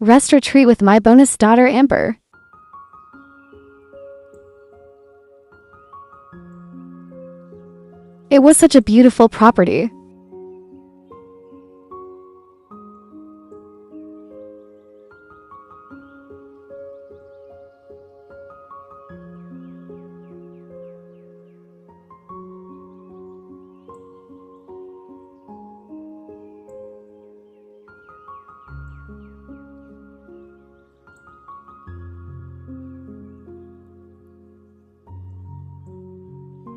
Rest retreat with my bonus daughter Amber. It was such a beautiful property.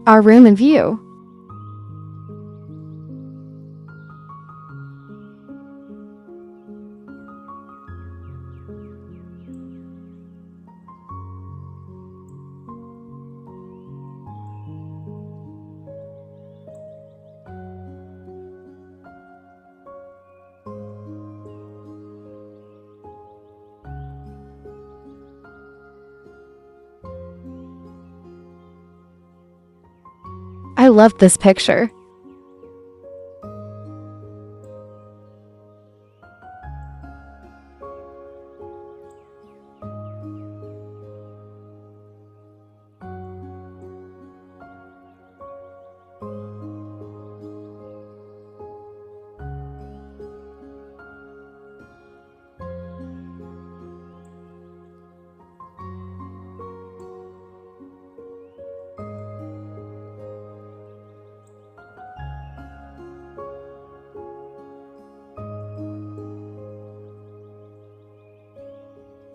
Our room and view. I loved this picture.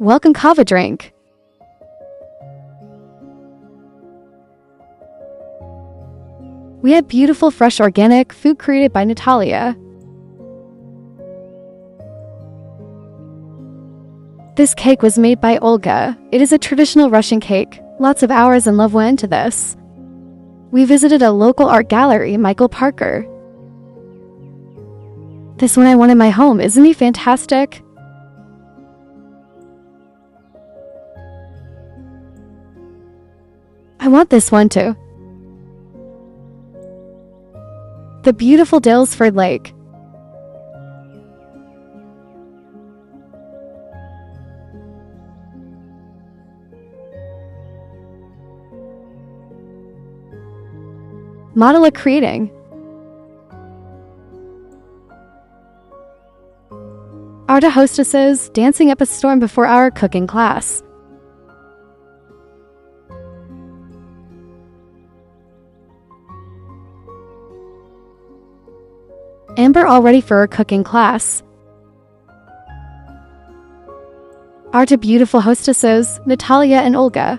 Welcome kava drink. We had beautiful fresh organic food created by Natalya. This cake was made by Olga. It is a traditional Russian cake. Lots of hours and love went into this. We visited a local art gallery, Michael Parker. This one I want in my home, isn't he fantastic? I want this one too. The beautiful Daylesford Lake. Model creating. Our hostesses dancing up a storm before our cooking class. Amber all ready for her cooking class. Our two beautiful hostesses, Natalya and Olga.